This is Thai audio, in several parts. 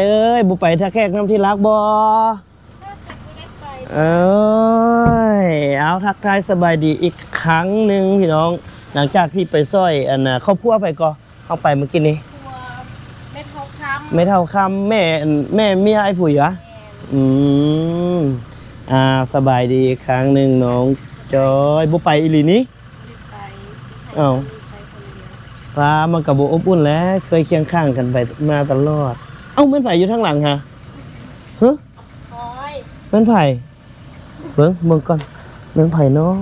เอ้ยบุไปท่าแขกน้ำที่รักบ่เอ้ยเอาทักทายสบายดีอีกครั้งหนึ่งพี่น้องหลังจากที่ไปซ้อยอันน่ะครอบครัวไปก็เข้าไปเมื่อกี้นี้ไม่เท่าคำแม่เมียไอ้ผู้เหรอสบายดีอีกครั้งหนึ่งน้องจอยบุไปอีหลีนี้เอ้าพามันกับบุอบอุ่นแล้วเคยเคียงข้างกันไปมาตลอดเอ้ามันไผ่อยู่ข้างหลังฮะเฮ้ยมันไผ่เบิ่งก่อนมันไผ่เนาะ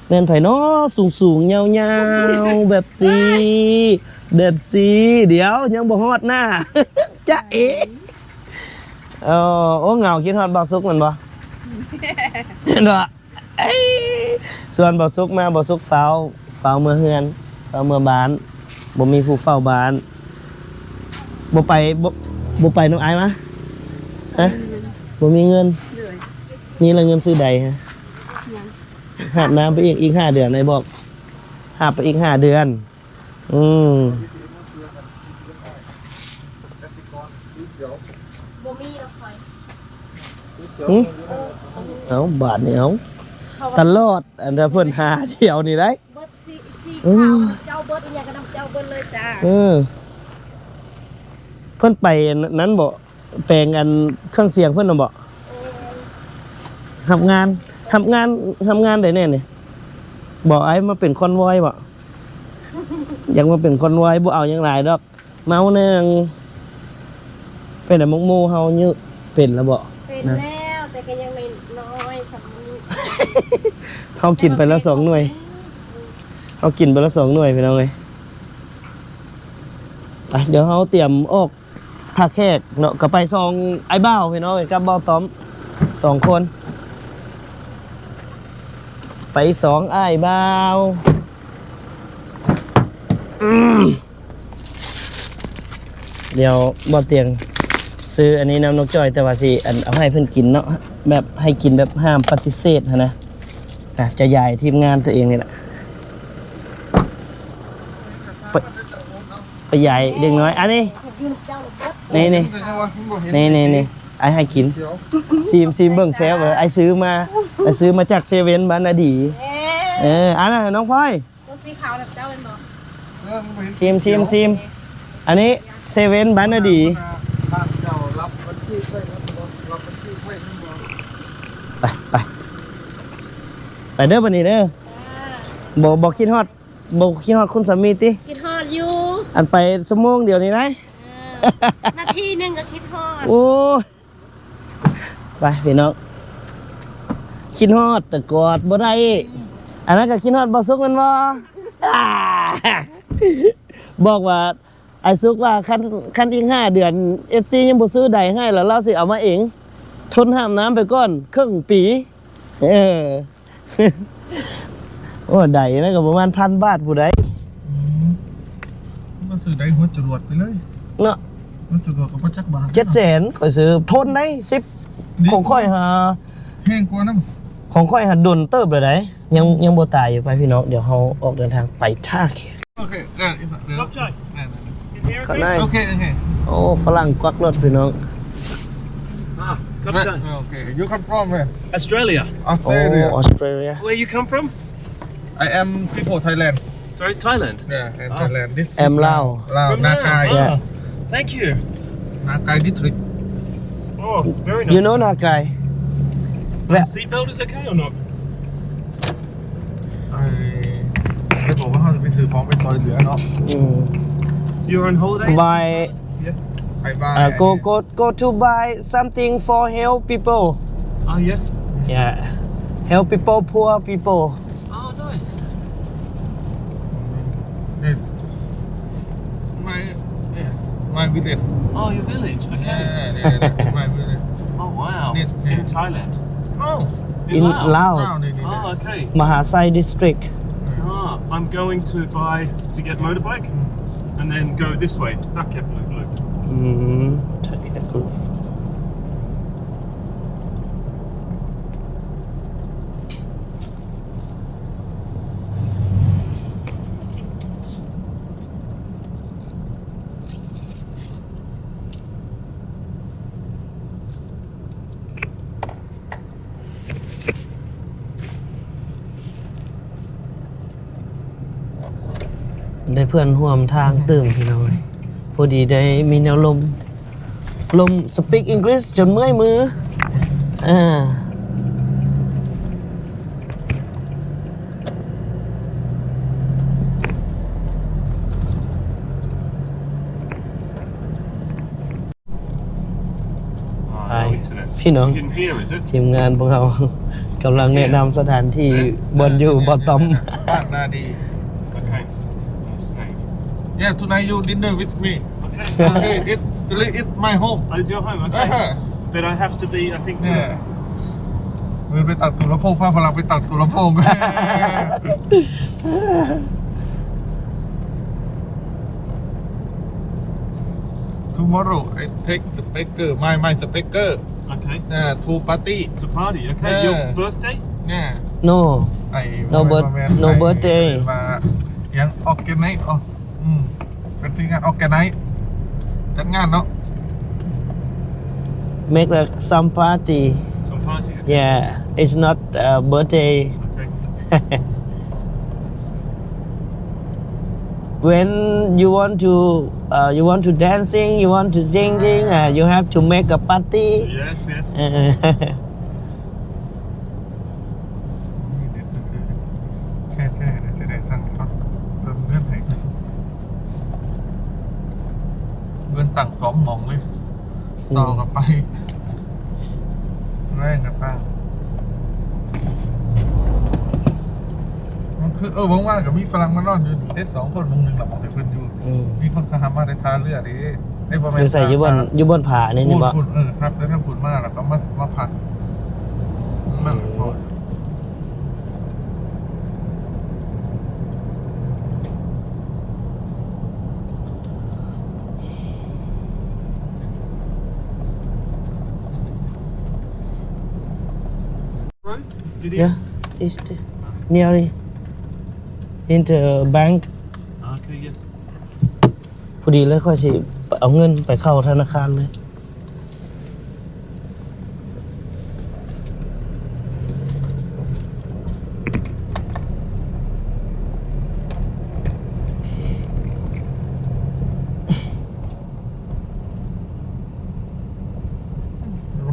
เงินไผ่เนาะสูงยาวแบบสีเดี๋ยวยังบ่ฮอดหน้าจ๊ะเอ๋โอ้เหงาคิดฮอดบ่าวซุกมันบ่เห็นบ่ส่วนบ่าวซุกมาบ่าวซุกเฝ้าเมื่อเฮือนเฝ้าเมื่อบ้านบ่มีผู้เฝ้าบ้านบ่ไปน้องไอ้มาฮะบ่มีเงินนี่ละเงินซื้อใดฮะหาบน้ำไปอีก5 เดือนนายบอกหาบไปอีก5 เดือนบ่มีแล้วคอยเอาบาทนี่เอาตลอดอันเดเพิ่นหาเที่ยวนี่ได้เบิดซีข้าวเจ้าเบิดอีหยังก็นำเจ้าเบิดเลยจ้าเพิ่นไปนั้นบ่แปลงอันเครื่องเสียงเพิ่นน่ะบ่ทำงานได้แน่นี่บอกไอ้มาเป็นคอนวอยบ่อยากมาเป็นคอนวอยบ่เอาหยังหลายดอกเมานึงเป็นแต่มกโมเฮายื้อเป็นแล้วบ่เป็นแล้วแต่ก็ยังไม่น้อยสำนี้เฮากินไปแล้ว2 หน่วยเฮากินไปแล้ว2 หน่วยพี่น้องเอ้ยไปเดี๋ยวเฮาเตรียมออกท่าแขกเนาะก็ไปซองไอ้บ้าวพี่น้องกับบ้าวต้อม2 คนไป2อ้ายบ้าวเดี๋ยวบ่เตียงซื้ออันนี้น้ำนกจอยแต่ว่าสิเอาให้เพิ่นกินเนาะแบบให้กินแบบห้ามปฏิเสธนะจะย้ายทีมงานตัวเองนี่แหละไปย้ายเด็กน้อยอันนี้นี่ไอ้ให้กินซีมเบิ่งแซวไอ้ซื้อมาจากเซเว่นบ้านนาดีอันนั้นน้องพลอยตัวสีขาวแบบเจ้าเป็นบ่ซีมอันนี้เซเว่นบ้านนาดีไปเด้อบันนี้เด้อบอกคิดฮอดคุณสามีติคิดฮอดอยู่อันไปชั่วโมงเดียวนี้ได้นาทีนึงก็คิดฮอดโอ้ไปพี่น้องคิดฮอดแต่กอดบ่ได้อันนั้นก็คิดฮอดบ่ซุกมันบ่บอกว่าไอ้ซุกว่าคันอีก5 เดือน FC ยังบ่ซื้อใดให้แล้วเราสิเอามาเองทนห้ามน้ำไปก่อนครึ่งปีโอ้ใดนะก็ประมาณ1,000 บาทผู้ใดมันซื้อได้หัวจรวดไปเลยเนาะหัวจรวดก็บ่จักบาท700,000ข่อยซื้อทนได้10ของค่อยหาแห้งกว่าน้ำของค่อยหาดนเติบเลยได้ยังบ่ตายอยู่ไปพี่น้องเดี๋ยวเฮาออกเดินทางไปท่าแขกโอเคเดี๋ยวข้างในโอเคโอ้ฝรั่งกวักรถพี่น้องOkay. You come from where? Australia. Australia. Oh, Australia. Where you come from? I am people Thailand. Sorry, Thailand. Yeah, I'm Thailand. This I'm Lao. Nakai. Yeah. Thank you. Nakai district. Oh, very nice. You know Nakai? Seatbelt is okay or not? ไม่บอกว่าเขาจะไปซื้อของไปซอยเหลือเนาะ You're on holiday? Buy. Go to buy something for help people. Oh yes. Yeah. Help people, poor people. Oh nice. My village. Oh your village. Okay. Yeah, my village. Oh wow. In Thailand. Oh. In Laos. Oh okay. Mahasai district. I'm going to get motorbike and then go this way. Phuket Loop. Phuket Loop. เพื่อนร่วมทางตื่มพี่น้องเลยพอดีได้มีแนวลม speak English จนเมื่อยมือพี่น้อง In here, is it? ทีมงานพวกเรากำลังแนะนำสถานที่บนอยู่บอตอม บ้านนาดี Okay. Let's see. Yeah tonight you dinner with me Okay. okay it's my home Oh, it's your home, okay. But I have to be, I think, เนี่ยมือไปตัดตุลำโพงพาพลังไปตัดตุลำโพง Tomorrow I take speaker my speaker okay. to party To party, okay. Yeah. Your birthday? เนี่ย no ไอ้ No birthday มายังออกแกไนท์เป็นที่งานออกแกไนท์จัดงานเนาะ make like some party Some party, okay. yeah it's not birthday Okay. when you want to dancing you want to singing you have to make a party Yes, yes. แช่เดี๋ยวจะได้สั่งเขาเติมเงื่อนให้เงินต่าง2 หม่องเลยต่อกับไปแรงกับตั้งมันคือว่างๆกับมีฝรั่งมานอนอยู่ได้2 คนมงหนึ่งหลับออกแต่เพิ่นอยู่ มีคนเขาหามาได้ทาเลือดดิไอ้ประมาณ อยู่ใส่อยู่บนผานี่นี่บ่ พูดครับได้ทั้งพูดมากแล้วก็มาผัดมันพอRoad? Did you? yeah it's nearly in the bank Okay, yeah. พอดีเลยค่อยสิเอาเงินไปเข้าธนาคารเลย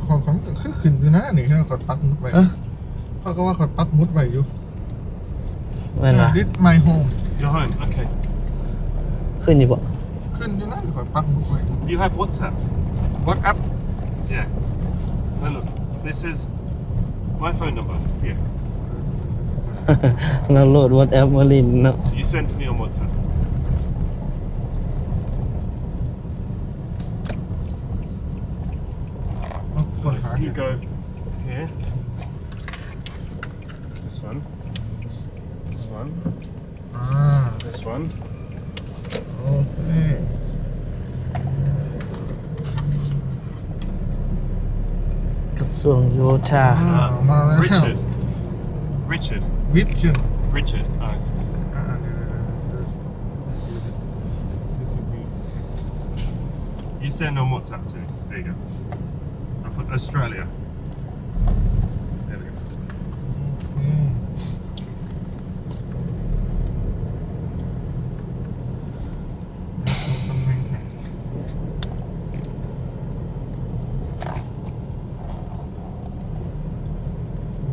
ของคือขึ้นอยู่นะนี่เขาปักมุดไว้เขาก็ว่าเขาปักมุดไว้อยู่ แม่นล่ะ This my home Your home, okay. ขึ้นอยู่บ่ ขึ้นอยู่นะเขาปักมุดไว้ You have WhatsApp? What up Yeah. No, look. This is my phone number. Here. เราโหลด WhatsApp มาลินเนาะ You send to me on WhatsApp. คนหา You go here. This one. This one. อ่า This one. โอเค กระทรวงโยธา มาแล้ว Richard. Richard. วิทย์ชื่อ Richard. Oh. You send on WhatsApp to me. There you go. I put Australia. There we go.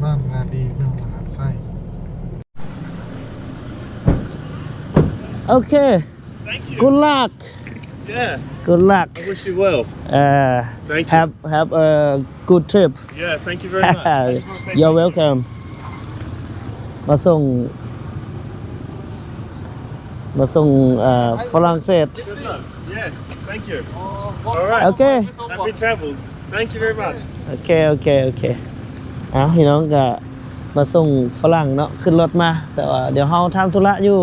บ้านนาดีเมืองมหาไส้ โอเค Thank you. good luck Yeah. good luck I wish you well. Thank you. have a good trip Yeah, thank you very much. Thank you for you're welcome มาส่งฝรั่งเศส Good luck. Yes, thank you. All right. โอเค Happy travels. Thank you very much. โอเคพี่น้องก็มาส่งฝรั่งเนาะขึ้นรถมาแต่ว่าเดี๋ยวเฮาทำธุระอยู่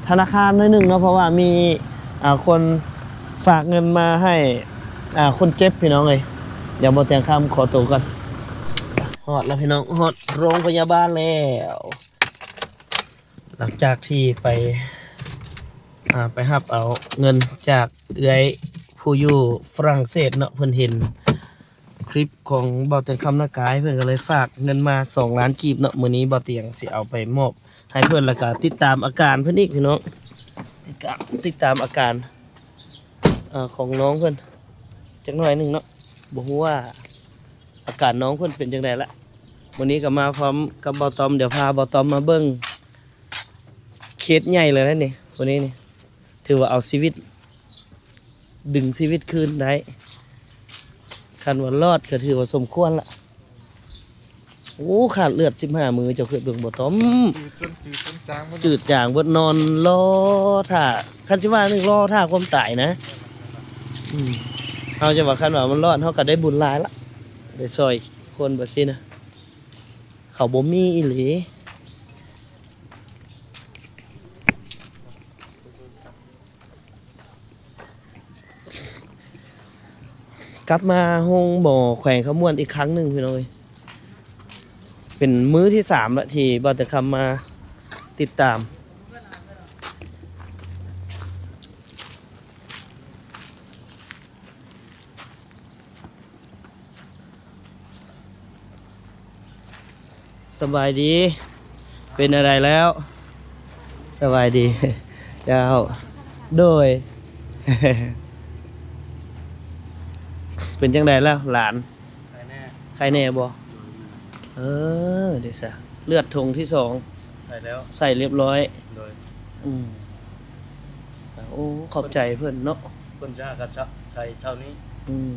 ธนาคารหน่อยหนึงเนาะเพราะว่ามีคนฝากเงินมาให้คนเจ็บพี่น้องเลยเดี๋ยวบ่เตียงคำขอตัวก่อนฮอดแล้วพี่น้องฮอดโรงพยาบาลแล้วหลังจากที่ไปรับเอาเงินจากเอื้อยผู้อยู่ฝรั่งเศสเนาะเพิ่นเห็นคลิปของบ่เตียงคำนากายเพิ่นก็เลยฝากเงินมา2 ล้านกีบเนาะมื้อนี้บ่เตียงสิเอาไปมอบให้เพิ่นแล้วก็ติดตามอาการเพิ่นอีกพี่น้อง ติดตามอาการของน้องเพิ่นจักหน่อยหนึงเนาะบ่ฮู้ว่าอาการน้องเพิ่นเป็นจังไดละวันนี้ก็มาพร้อมกับบ่าวตอมเดี๋ยวพาบ่าวตอมมาเบิ่งเคสใหญ่เลยนะนี่วันนี้นี่ถือว่าเอาชีวิตดึงชีวิตคืนได้คันว่ารอดก็ถือว่าสมควรละโอ้ขาดเลือด15มือเจ้าคือเบิ่งบ่าวตอม จืดจางมัน จืดจางเบิดนอนรอท่าคันสิว่านึงรอท่าความตายนะเฮาจะว่าคันว่ามันรอดเฮาก็ได้บุญหลายละได้ซอยคนบ่ซี่นะเขาบ่มีอีหลีกลับมาห้องบ่อแขวงขมวนอีกครั้งหนึงพี่น้องเอ้ยเป็นมื้อที่3ละที่บ่แต่คำมาติดตามสบายดี เป็นอะไรแล้ว สบายดี เจ้า โดย เป็นจังไดแล้วหลาน ใครแน่บ่เดี๋ยวซะเลือดธงที่2ใส่แล้ว ใส่เรียบร้อย โดย โอ้ ขอบใจเพิ่นเนาะ คนจะกระชับใส่เช้านี้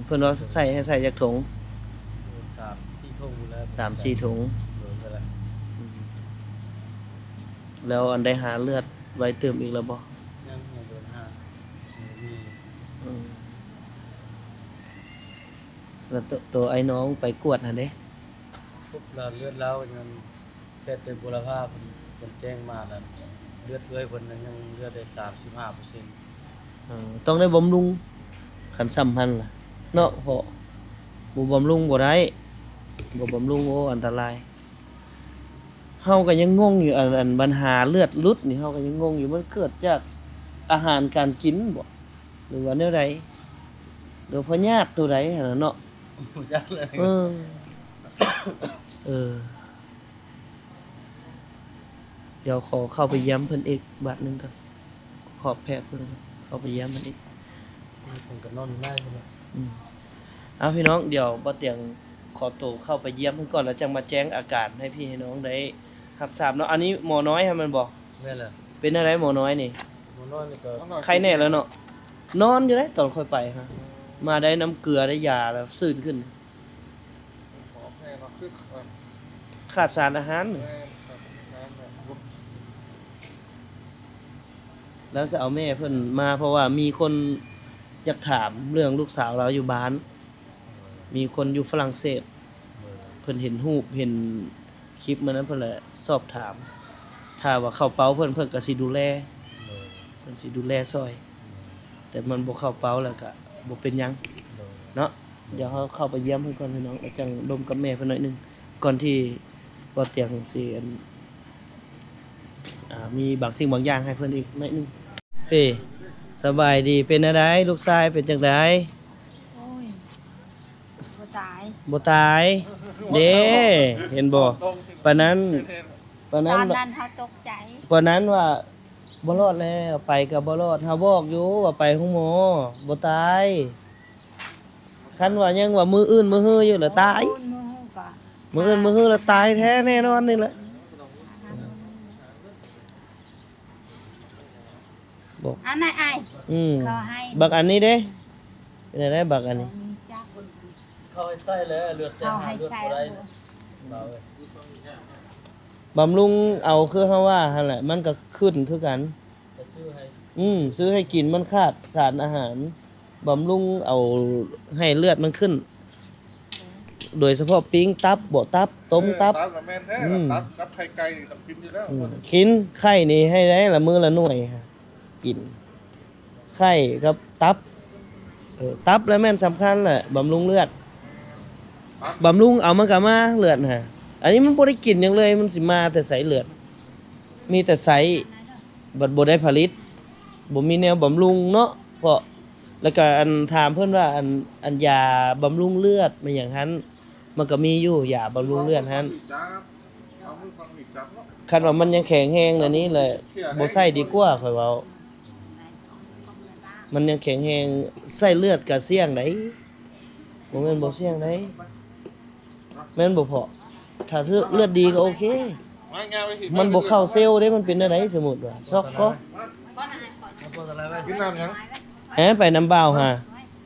เพิ่นว่าใส่ให้ใส่จากถุง 3-4 ทุ่มแล้ว 3-4 ถุง โดยไปแล้ว แล้วอันได้หาเลือดไว้เติมอีกแล้วบ่ ยังโดน5มี แล้วตัวไอ้น้องไปกวดหั่นเด้ ปุ๊บแล้วเลือดแล้วยังแพทย์เป็นบุรพาเพิ่นแจ้งมาแล้วเลือดเอ้ยเพิ่นยังเลือดได้ 35% ต้องได้บำรุงคันสำคัญล่ะเนาะเพราะบ่บำรุงบ่ได้บ่บำรุงโอ้อันตรายเฮาก็ยังงงอยู่อันปัญหาเลือดหลุดนี่เฮาก็ยังงงอยู่มันเกิดจากอาหารการกินบ่หรือว่าแนวใดหรือพยาธิตัวใดหั่นน่ะเนาะ บ่จักเลย เดี๋ยวขอเข้าไปย้ำเพิ่นอีกบาทหนึงก่อนขอบแพทย์เพิ่นเข้าไปย้ำเพิ่นอีก เพิ่นก็นอนอยู่ได้พุ่นน่ะ เอาพี่น้องเดี๋ยวบ่เตียงขอตัวเข้าไปเยี่ยมเพิ่นก่อนแล้วจังมาแจ้งอาการให้พี่ให้น้องได้รับทราบเนาะอันนี้หมอน้อยให้มันบอก แม่นล่ะ เป็นอะไรหมอน้อยนี่ บ่นอนนี่ก็ ใครแน่แล้วเนาะนอนอยู่ได้ตอนค่อยไปฮะมาได้น้ำเกลือได้ยาแล้วซื่นขึ้น ขอให้เราขึ้น ขาดสารอาหารแล้วจะเอาแม่เพิ่นมาเพราะว่ามีคนอยากถามเรื่องลูกสาวเราอยู่บ้าน มีคนอยู่ฝรั่งเศสเพิ่นเห็นรูปเห็นคลิปมันนั้นเพิ่นแหละสอบถามถ้าว่าเข้าเป้าเพิ่นก็สิดูแลเพิ่นสิดูแลซอย แต่มันบ่เข้าเป้าแล้วก็บ่เป็นหยังเนาะเดี๋ยวเราเข้าไปเยี่ยมเพิ่นก่อนพี่น้องแล้วจังดมกับแม่เพิ่นหน่อยนึงก่อนที่บ่เตียงสิมีบางสิ่งบางอย่างให้เพิ่นอีกหน่อยนึงเป้สบายดีเป็นอะไรลูกชายเป็นจังได โอ้ยบ่ตาย บ่ตายเด้เห็นบ่ปานนั้นปาน ต นั้น อนนั้นเขาตกใจ ปานนั้นว่าบ่รอดแล้วไปก็บ่รอดเฮาบอกอยู่ว่าไปห้องหมอบ่ตายคันว่ายังว่ามืออื่นมือฮืออยู่แล้วตาย มือหูก่อน มืออื่นมือฮือแล้วตายแท้แน่นอนนี่แหละบอก อันไหนไอ้ เขาให้ บักอันนี้เด้เป็นอะไรบักอันนี้ มีจัก เข้าให้ใส่แล้วเลือด เขาให้ เลือด ใช้ บ่ได้เบาเว้ย บำรุงเอาคือเฮาว่าหั่นแหละมันก็ขึ้นคือกัน จะชื่อให้ ซื้อให้กินมันขาดสารอาหารบำรุงเอาให้เลือดมันขึ้น โดยเฉพาะปิ้งตับบ่ตับต้มตับ ตับแม่นแท้ตับไข่ไก่ตับกินอยู่แล้ว กินไข่นี่ให้ได้ละมื้อละหน่วยฮะกินไข่กับตับตับแล้วแม่นสำคัญแหละบำรุงเลือดบำรุงเอามันก็มาเลือดฮะอันนี้มันบ่ได้กินหยังเลยมันสิมาแต่ใสเลือดมีแต่ใสบัดบ่ได้ผลิตบ่มีแนวบำรุงเนาะเพราะแล้วก็อันถามเพิ่นว่าอันยาบำรุงเลือดมันหยังหั้นมันก็มีอยู่ยาบำรุงเลือดหั้น เอามือฟังอีกจับเนาะ คันว่ามันยังแข็งแรงอันนี้เลยบ่ใช้ดีกว่าข่อยเว้า มันยังแข็งแรงใส่เลือดก็เสี่ยงได้บ่แม่นบ่เสี่ยงได้แม่นบ่พอถ้าเลือดดีก็โอเค มันบ่เข้าเซลล์เด้มันเป็นอะไรสมมุติว่าซอกก็ เอาพวกอะไรไว้ กินน้ำยัง ไปน้ำบ่าวฮะ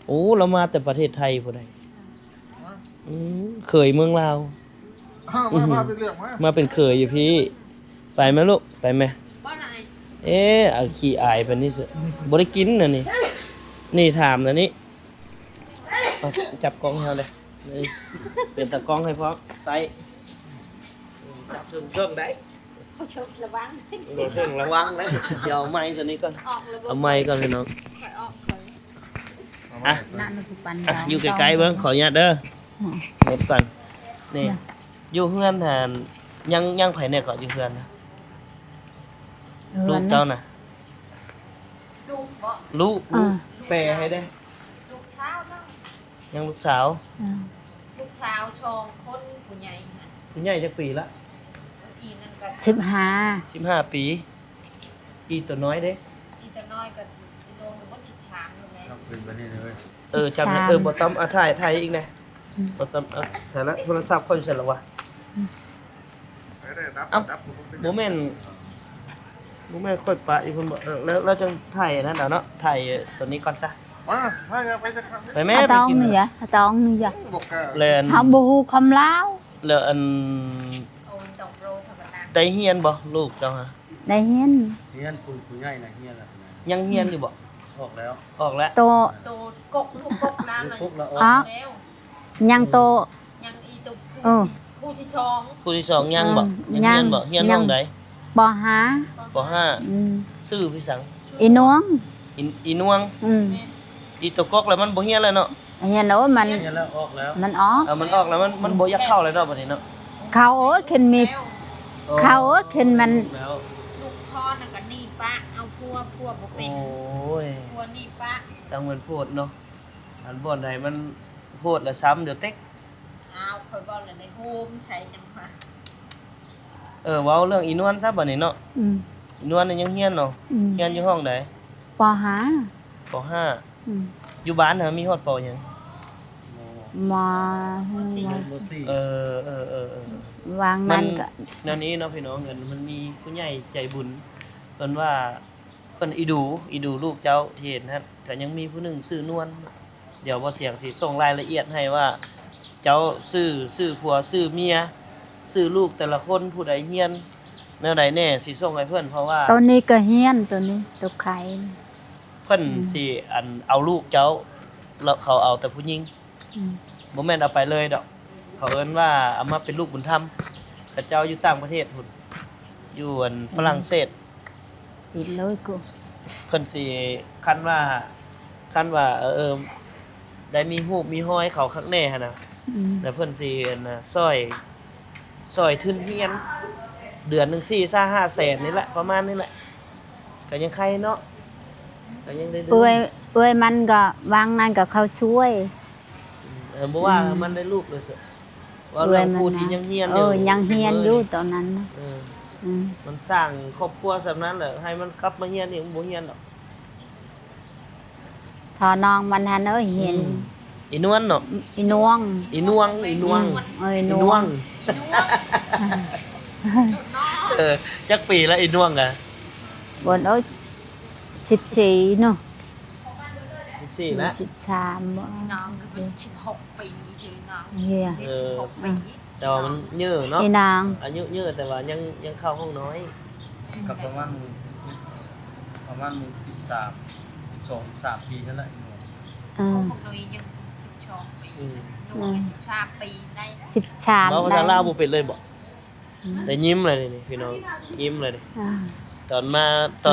โอ้เรามาแต่ประเทศไทยพุ่นใดเคยเมืองลาว มาไปเรียกมา มาเป็นเคยอยู่พี่ ไปไหมลูกไปไหมเอาขี้อายปานนี้สิบ่ได้กินน่ะนี่นี่ถามนะนี่เอาจับกล้องให้เฮาเลยนี่เป็นตากล้องให้พร้อมไซส์จับเชิงได้ ชมระวัง บ่เชิงระวังนะเดี๋ยวเอาไม้ตัวนี้ก่อน ออกระ เอาไม้ก่อนพี่น้อง ค่อยออกค่อย อ่ะ นั่นคือปัน อยู่ไกลๆเบิ่งขออนุญาตเด้อเน็ตก่อนนี่อยู่เฮือนหั่นยังไผแน่ก็อยู่เฮือนนะลูกเจ้าน่ะ ลูกบ่ ลูกแปลให้ได้ ลูกเช้าเนาะ ยังลูกสาว ลูกเช้าชองคนผู้ใหญ่น่ะ คุณใหญ่จักปีละ อีนั่นก็ 15 ปีอีตัวน้อยเด้ อีตาน้อยก็รวมมัน13อยู่แล้ว เอาขึ้นไปนี่เลย จำได้บ่ต้องถ่ายอีกนะบ่ต้องถ่ายละโทรศัพท์ค่อยเสร็จแล้ววะ ได้รับ เอ้า รับ บ่แม่นค่อยปะอีกเพิ่นบอกแล้วเราจะถ่ายนั่นน่ะเนาะถ่ายตัวนี้ก่อนซะ มาถ้าจะไปจะทำ ไปแม่ ต ไป อง กิน นี่จ้ะตองนี่จ้ะ บอกกา แล่น เฮาบ่ฮู้คำลาว แล้วอัน โอ้ตกโรธรรมดา ได้เฮียนบ่ลูกเจ้าฮะ ได้เห็น เฮียนผู้ใหญ่น่ะเฮียนล่ะ ยังเฮียนอยู่บ่ ออกแล้ว ออกแล้ว โต โตกกลูกกกน้ำเลย กกแล้วอ อ๋ อ อ ก แล้ว ยังโต ยังอีตุ เออ ผู้ที่ชอง ผู้ที่สองยังบ่ยังเฮียนบ่เฮียนห้องใด บ่หา ปห้า อืม ชื่อพี่สัง อีนวง อีนวง อืม อีตัวกกแล้วมันบ่เฮียนแล้วเนาะ เห็นโอ้มัน เฮียนแล้วออกแล้ว มันออก มันออกแล้วมันบ่อยากเข้าเลยเนาะบัดนี้เนาะ เขาโอ้ยขึ้นมี แล้ว เขาโอ้ยขึ้นมัน แล้ว ลูกพ่อน่ะก็หนี่ปะเอาพัวบ่ โอ เป็น ้ย พัวหนี่ปะ จังเหมือนโพดเนาะอันบ่อนใดมันโพดแล้วซ้ำเดี๋ยวเต็ก เอาคอยบอกเลยในโฮมใช้จังหวะ เว้าเรื่องอีนวลซะบัดนี้เนาะ อืม อีนวลนี่ยังเฮียนเนาะ อืม เฮียนอยู่ห้องใด บ่หา ปห้า อืม อยู่บ้านน่ะมีฮอดปหยัง มา โมซี่ เออ วาง มั นั่ น นก็ แนวนี้เนาะพี่น้องเงินมันมีผู้ใหญ่ใจบุญเพิ่นว่าเพิ่นอีดูลูกเจ้าที่เห็นฮะก็ยังมีผู้หนึงชื่อนวลเดี๋ยวบ่เถียงสิส่งรายละเอียดให้ว่า เจ้าชื่อผัวชื่อเมียชื่อลูกแต่ละคนผู้ใดเฮียนแนวใดแน่สิส่งให้เพิ่นเพราะว่า ตัวนี้ก็เฮียนตัวนี้ตัวไข่ เพิ่นสิอันเอาลูกเจ้าแล้วเขาเอาแต่ผู้หญิง อืม บ่แม่นเอาไปเลยดอก เขาเอิ้นว่าเอามาเป็นลูกบุญธรรมเขาเจ้าอยู่ต่างประเทศพุ่นอยู่อันฝรั่งเศส ติดเลยกู เพิ่นสิคันว่าได้มีรูปมีห้อยเขาข้างแน่หั่นน่ะ อืม แล้วเพิ่นสิอันน่ะซอยทุนเฮียน เดือนหนึง4-5แสนนี่แหละประมาณนี้แหละก็ยังใครเนาะก็ยังได้เดื เอ้ยมันก็วางนั่นก็เขาช่วย บ่ว่ามันได้ลูกเลยสิว่าเรื่องผู้ที่ยังเฮียนอยู่ ยังเฮียนอยู่ตอนนั้นนะ เออ อืม มันสร้างครอบครัวสำนั้นแหละให้มันกลับมาเฮียนอีกบ่เฮียนดอก ทอน้องมันหันเอ้ยเห็น อีนวลเนาะ อีนวง อีนวง เอ้ย อี น น ว ว ง งจักปีแล้วอีนวงอ่ะ บนเอ้ย14เนาะ 14แล้ว 13บ่ น้องก็เป็น16 ปีชื่อน้อง เฮีย เป็น16 ปี แต่ว่ามันเยอะเนาะ อีนาง อายุเยอะแต่ว่ายังเข้าห้องน้อย กับประมาณ13 ปีนั่นแหละ อืม พวกเรายัง12 ปีหนู13 ปีได้แล้ว 13 เว้าภาษาลาวบ่เป็นเลยบ่แต่ยิ้มเลยนี่พี่น้องยิ้มเลยนี่ อ่า ตอนอยู่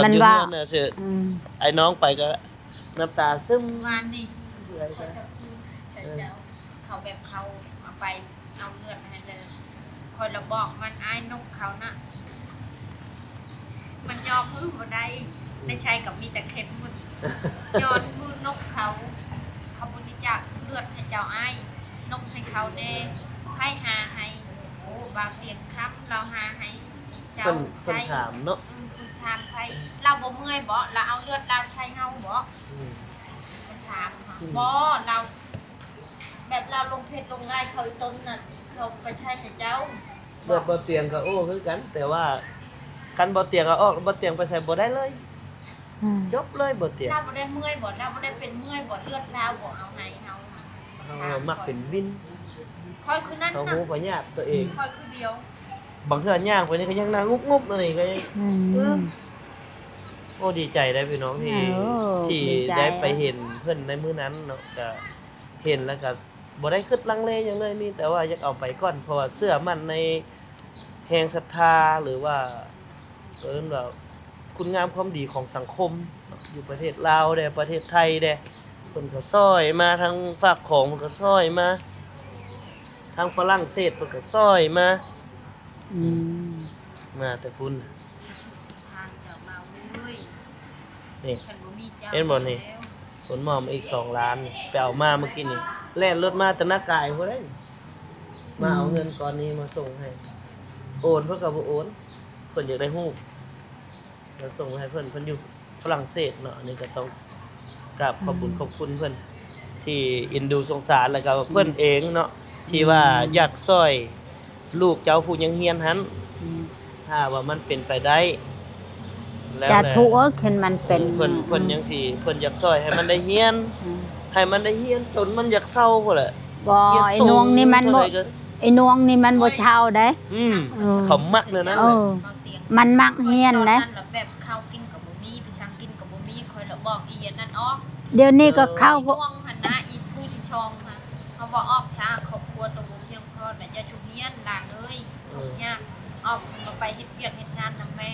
มัน เฮื ว่า อนน่ะสิ อืม ไอ้น้องไปก็น้ำตาซึม วานนี่ใช่แล้วเขาแบบเขาเอาไปเอาเลือดให้เลยคอยเราบอกมันอ้ายนกเขานะมันยอมมือบ่ได้ได้ใช้กับมีแต่เข็มมันย้อนมือนกเขาบริจาคเลือดให้เจ้าอ้ายนกให้เขาเด้ให้หาให้โอ้บางเตียงครับเราหาให้เจ้า เพิ่น ใช้ ถามเนาะ คุณถามใครเราบ่เมื่อยบ่เราเอาเลือดเราใช้เฮาบ่ อืม ามค่ะบ่เราแบบเราลงเพชรลงง่ายเขาอีต้นน่ะเขาไปใช้ให้เจ้า บ่เตียงก็โอ้คือกัน แต่ว่าคันบ่เตียงก็ออกบ่เตียงไปใส่บ่ได้เลย อืม จบเลยบ่เตียง เราบ่ได้เมื่อยบ่เราบ่ได้เป็นเมื่อยบ่เลือดเราบ่เอาให้เฮา เฮามักเป็นวิน คอยคือนั่น เขา น่ะ ฮู้บ่ยากตัวเอง คอยคือเดียว บางเทื่อย่างไปนี่ก็ยังนั่งงุบๆนั่นนี่ก็ยัง อืม โอ้ดีใจได้พี่น้องที่ โอ้ ที่ ดีใจ ได้ไปเห็นเพิ่นในมื้อนั้นเนาะก็เห็นแล้วก็บ่ได้คิดลังเลหยังเลยมีแต่ว่าอยากเอาไปก่อนเพราะว่าเชื่อมั่นในแรงศรัทธาหรือว่าเอิ้นว่าคุณงามความดีของสังคมเนาะอยู่ประเทศลาวได้ประเทศไทยได้เพิ่นก็ช่วยมาทางฝากของเพิ่นก็ช่วยมาทางฝรั่งเศสเพิ่นก็ช่วยมา อืม มาแต่พุ่น ทางเจ้ามาเว้ย นี่ ฉันบ่มีเจ้า เห็นบ่นี่ ผลหมอมอีก2 ล้านนี่ไปเอามาเมื่อกี้นี่แล่นรถมาแต่หน้ากายพุ่นได้นี่มาเอาเงินก้อนนี้มาส่งให้โอนเพิ่นก็บ่โอนเพิ่นอยากได้ฮู้แล้วส่งให้เพิ่นอยู่ฝรั่งเศสเนาะอันนี้ก็ต้องกราบขอบคุณเพิ่นที่เอ็นดูสงสารแล้วก็เพิ่นเองเนาะที่ว่าอยากช่วยลูกเจ้าผู้ยังเฮียนหัน อืม ถ้าว่ามันเป็นไปได้แล้ว จะ แหละ ทุกข์ขึ้นมันเป็น เพิ่นยังสิเพิ่นอยากช่วยให้มันได้เฮียน อืม ให้มันได้เฮียนจนมันอยากเศร้าพุ่นแหละ บ่ไอ้นวงนี่มันบ่ไอ้นวงนี่มันบ่เช่าได้ อืม เออ เขามักเลยนะ เออ มันมักเฮียน ตอ นะ แล้วแบบข้าวกินกับบ่มีไปช่างกินกับบ่มีคอยละบอกอีอันนั้นออก เดี๋ยวนี้ก็เข้า อี ก็ ม่วงหั่นนะอีผู้ที่ชองค่ะเขาบอกออกช้าครอบครัวตัวบ่เพียงพอและอย่าชุบเฮียนหลานเอ้ยทุกอย่างออกมาไปเฮ็ดเวียกเฮ็ดงานนำแม่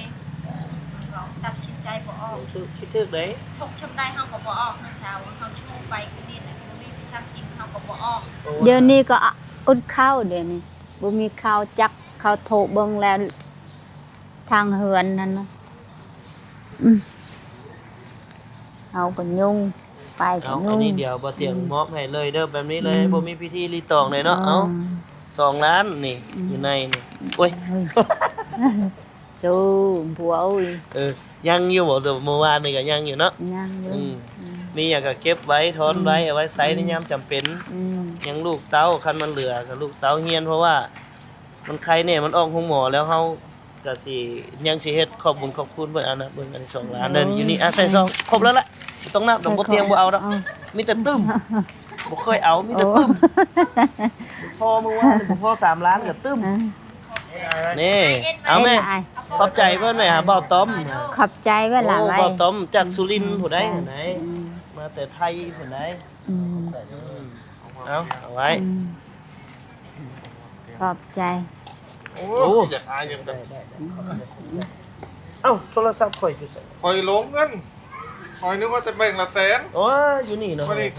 เราตัดสินใจบ่ออก คิดถึกเด้ ทุกชมได้เฮาก็บ่ออกนะเช้าเฮาชูไปคืนนี้น่ะบ่มีไปช่างกินเฮาก็บ่ออก เดี๋ยวนี้ก็อดข้าวเดี๋ยวนี้บ่มีข้าวจักข้าวโถเบิ่งแล้วทางเฮือนนั่นนะอืมเอาก็ยุ่งไปก็ เอา ยุ่ง อันนี้เดี๋ยวบ่เตียงมอบให้เลยเด้อแบบนี้เลยบ่มีพิธีรีตองเลยเนาะเอา2 ล้านนี่อยู่ในนี่โอ้ย จูผัวอุ้ย ยังอยู่บ่แต่เมื่อวานนี่ก็ยังอยู่เนาะ ยังอยู่ อืม มีหยังก็เก็บไว้ถอนไว้เอาไว้ใช้ในยามจำเป็น อืม ยังลูกเต้าคันมันเหลือกับลูกเต้าเฮียนเพราะว่ามันใครเนี่ยมันออกห้องหมอแล้วเฮาก็สิยังสิเฮ็ดขอบคุณเพิ่นอันนะเบิ่งอันนี้2 ล้านเด้ออยู่นี่ใส่ซองครบแล้วล่ะบ่ต้องนับดอกบ่เตียงบ่เอาดอกมีแต่ตึ้มบ่เคยเอามีแต่ตึ้มพอมื้อวานนี่พอ3 ล้านก็ตึ้มนี่เอาแม่ขอบใจเพิ่นหน่อยหาเบาต้อม ขอบใจเวลา โอ้ ไว้ เบาต้อมจากสุรินทร์ผู้ใดไหน อืม มาแต่ไทยผู้ใด อืม เอาไว้ อืมขอบใจ โอ้ โอ้ อยากอายอยากสั่น เอ้าโทรศัพท์ข่อยอยู่ไส คอยหลงเงินคอยนึกว่าจะแบ่งละแสน โอ้ยอยู่นี่เนาะ วันนี้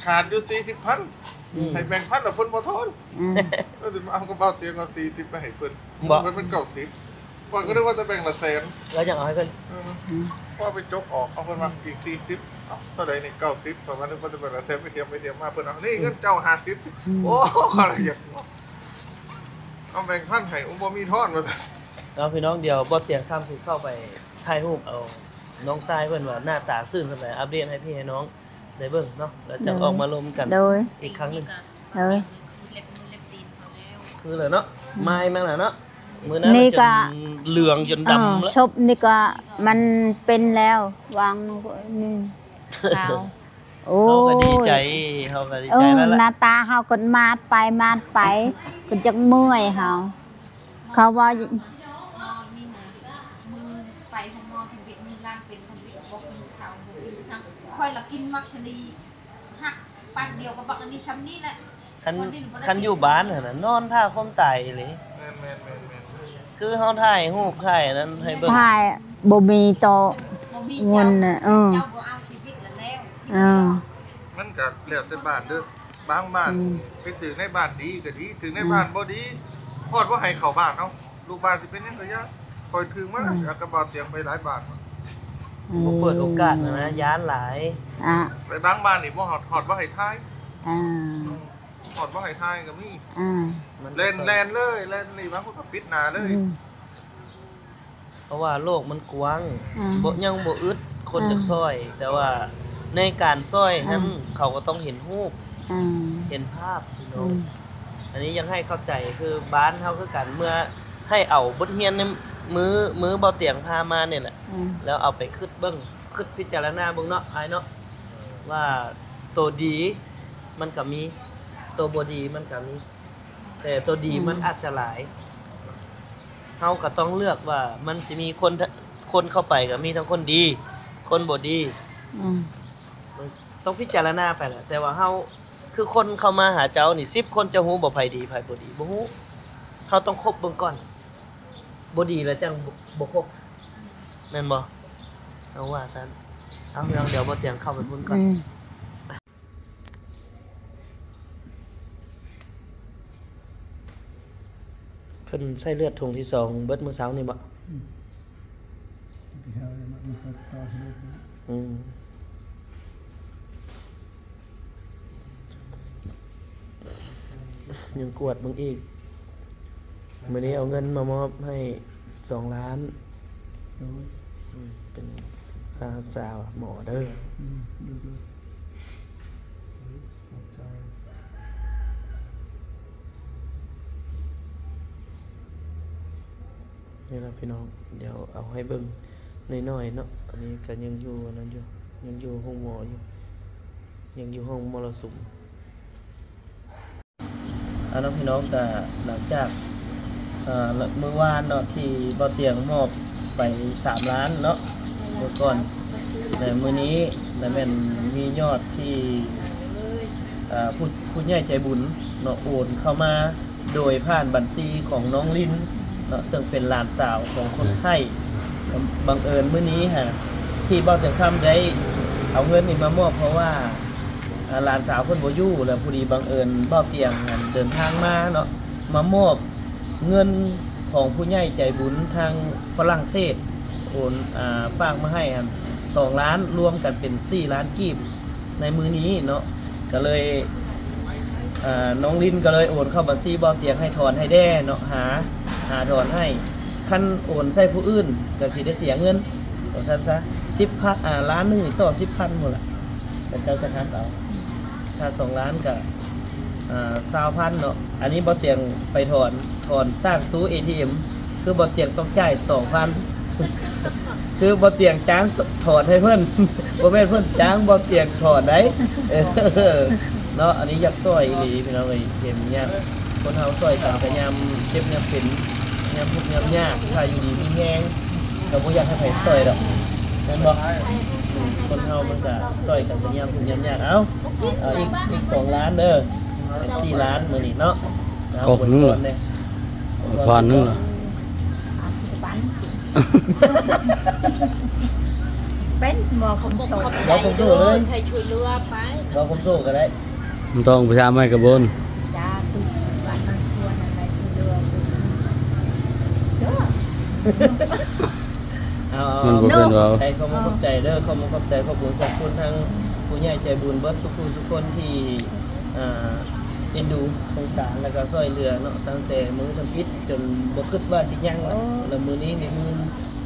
ขาดอยู่40,000ให้แบ่งพันแล้วเพิ่นบ่ทน อืม ก็จะมาเอากระเป๋าเตียงเอา40ไปให้เพิ่น บอก มันเป็น90ก่อนก็นึกว่าจะแบ่งละแสน แล้วยังเอาให้เพิ่น พอไปจกออกเอาเพิ่นมาอีก40เอ้าเท่าไหร่นี่90ประมาณนึกว่าจะแบ่งละแสนไปเทียมมาเพิ่นเอานี่เงินเจ้า50โอ้ขอละเอียดเอาแบ่งพันให้บ่มีทอนว่าซั่น เอาพี่น้องเดียวบ่เสียงคำสิเข้าไปถ่ายรูปเอาน้องชายเพิ่นว่าหน้าตาซื่นซั่นใดอัปเดตให้พี่ให้น้องได้เบิ่งเนาะแล้วจะออกมาลมกัน โดย อีกครั้งหนึง เออ เล็บมือเล็บตีนเขาแล้ว คือเลยเนาะไม้มันน่ะเนาะมื้อนั้น นี่ จ ก็ นเหลืองจนดำแล้ว ศพนี่ก็มันเป็นแล้ววางนี่ขาวโอ้ เขาก็ดีใจ ย เขาก็ดี เอ ใจ อ แล้ว ห ล่ะ น้าตาเฮาก็มาดไปก็จักเมื่อยเฮาเขาว่า มอนี่นะมือไปของมอถึงเด็กมีร่างเป็นคนเด็กบอกกินข้าวบอกกินทั้งค่อยละกินมักชลีหักปันเดียวกับบักอันนี้ช้ำนี่แหละ คันอยู่บ้านน่ะนอนท่าความตายเลย แม่น คือเฮาถ่ายรูปถ่ายอันนั้นให้เบิ่ง ถ่ายบ่มีโต บ่มี เงิ เจ้าน น่ะ เจ้าบ่เอาชีวิตแล้ว เออ มันก็แล้วแต่บ้านเด้อบางบ้านไปถึงในบ้านดีก็ดีถึงในบ้านบ่ดีพอดบ่ให้เข้าบ้านเอ้าลูกบ้านสิเป็นหยังก็ยากคอยถึงมาแล้วเอากระเป๋าเตียงไปหลายบาท บ่เปิดโอกาสนะย้านหลาย อ่ะ ไปบางบ้านนี่บ่ฮอดบ่ให้ทาย อ่า ฮอดบ่ให้ทายก็มี อ่า มัน เล่นเลยเล่นนี่บางคนก็ปิดหน้าเลย อืม เพราะว่าโลกมันกว้าง อ่า บ่ยังบ่อึดคน อ่า จักซอย แต่ว่า ในการซอยนั้น อ่า เขาก็ต้องเห็นรูป อ่า เห็นภาพพี่น้ อื อง ม อันนี้ยังให้เข้าใจคือบ้านเฮาคือกันเมื่อให้เอาบทเรียนในมื้อเบาเตียงพามาเนี่ยแหละ อ่า แล้วเอาไปคิดเบิ่งคิดพิจารณาเบิ่งเนาะอ้ายเนาะว่าตัวดีมันก็มีตัวบ่ดีมันก็มี แต่ตัวดีมันอาจจะหลายเฮาก็ต้องเลือกว่ามันสิมีคนเข้าไปก็มีทั้งคนดี คนบ่ดี อ่า มันต้องพิจารณาไปแหละแต่ว่าเฮาคือคนเข้ามาหาเจ้านี่10คนจะฮู้บ่ไผดีไผบ่ดีบ่ฮู้เฮาต้องคบเบิ่งก่อนบ่ดีแล้วจังบ่คบแม่นบ่เอาว่าซั่นเอาเดี๋ยวบ่เตียงเข้าไปบุญก่อน อืม เพิ่นใส่เลือดถุงที่2เบิดมื้อเช้านี่บ่อืมยังกวดมึงอีกมื้อนี้เอาเงินมามอบให้2 ล้านเป็นค่ารักษาหมอเด้อนี่ล่ะพี่น้องเดี๋ยวเอาให้เบิ่งน้อยๆเนาะอันนี้ก็ยังอยู่อันนั้นอยู่ยังอยู่ห้องหมออยู่ยังอยู่ห้องมรสุมน้องพี่น้องก็หลังจากเมื่อวานเนาะที่บ่เตียงมอบไป3 ล้านเนาะเมื่อก่อนแต่มื้อนี้แล้วแม่นมียอดที่ผู้ใหญ่ใจบุญเนาะโอนเข้ามาโดยผ่านบัญชีของน้องลินเนาะซึ่งเป็นหลานสาวของคนไข้บังเอิญมื้อนี้ฮะที่บ่เตียงค่ำได้เอาเงินนี่มามอบเพราะว่าหลานสาวเพิ่นบ่อยู่แล้วพอดีบังเอิญบ่เตียงหั่นเดินทางมาเนาะมามอบเงินของผู้ใหญ่ใจบุญทางฝรั่งเศสโอนฝากมาให้2 ล้านรวมกันเป็น4 ล้านกีบในมื้อนี้เนาะก็เลยน้องลินก็เลยโอนเข้าบัญชีบ่เตียงให้ถอนให้แด้เนาะหาถอนให้คันโอนใส่ผู้อื่นก็สิได้เสียเงินว่าซั่นซะ10,000ล้านหนึงนี่ต่อ 10,000 หมดล่ะแต่เจ้าจะหักเอาถ้า2 ล้านก็20,000 เนาะอันนี้บ่เตียงไปถอนตั้งตู้ ATM คือบ่เตียงต้องจ่าย 2,000 คือบ่เตียงจ้างถอนให้เพิ่น บ่แม่นเพิ่นจ้างบ่เตียงถอนได้เนาะอันนี้อยากซอยอีหลีพี่น้องเอ้ยเห็นยากคนเฮาซอยกันก็ยามเจ็บยามเป็นยามทุกข์ยามยากถ้าอยู่ดีมีแฮงก็บ่อยากให้ไผซอยดอกแม่นบ่คนเฮามันก็ซอยกันก็ยามทุกข์ยามยากเอาอีก2 ล้านเด้อเป็น4 ล้านมื้อนี้เนาะ โอ้นึงเหรอ พานนึงเหรอ เป็นบ่คำโต ขอบ เรา ใจ คงสู้ เล เลย ยใครช่วยเหลือไป เราคมสู้ก็ได้ มันต้องประชาไม้กระบน จ้าตุกบ้านมันชวนอะไรสิเดือเด้อ มันบ่เป็นว่า ใครเขามาขอบใจเด้อเขามาขอบใจขอบคุณทางผู้ใหญ่ใจบุญเบิดทุกคนที่เอ็นดูสงสารแล้วก็ช่วยเหลือเนาะตั้งแต่มื้อทำอิฐจนบ่คิดว่าสิยังแล้วมื้อนี้นี่มือ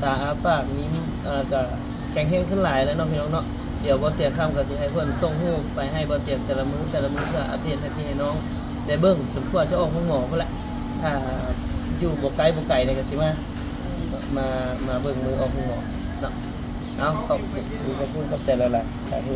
ตาอาปากนี้ก็แข็งแรงขึ้นหลายแล้วเนาะพี่น้องเนาะเดี๋ยวบ่เตียงข้ามก็สิให้เพิ่นส่งรูปไปให้บ่เตียงแต่ละมื้อก็อัปเดตให้พี่ให้น้องได้เบิ่งจนกว่าจะออกห้องหมอพุ่นแหละถ้าอยู่บ่ไกลนี่ก็สิมาเบิ่งมือออกห้องหมอเนาะเอาขอบคุณขอบใจแล้วล่ะสาธุ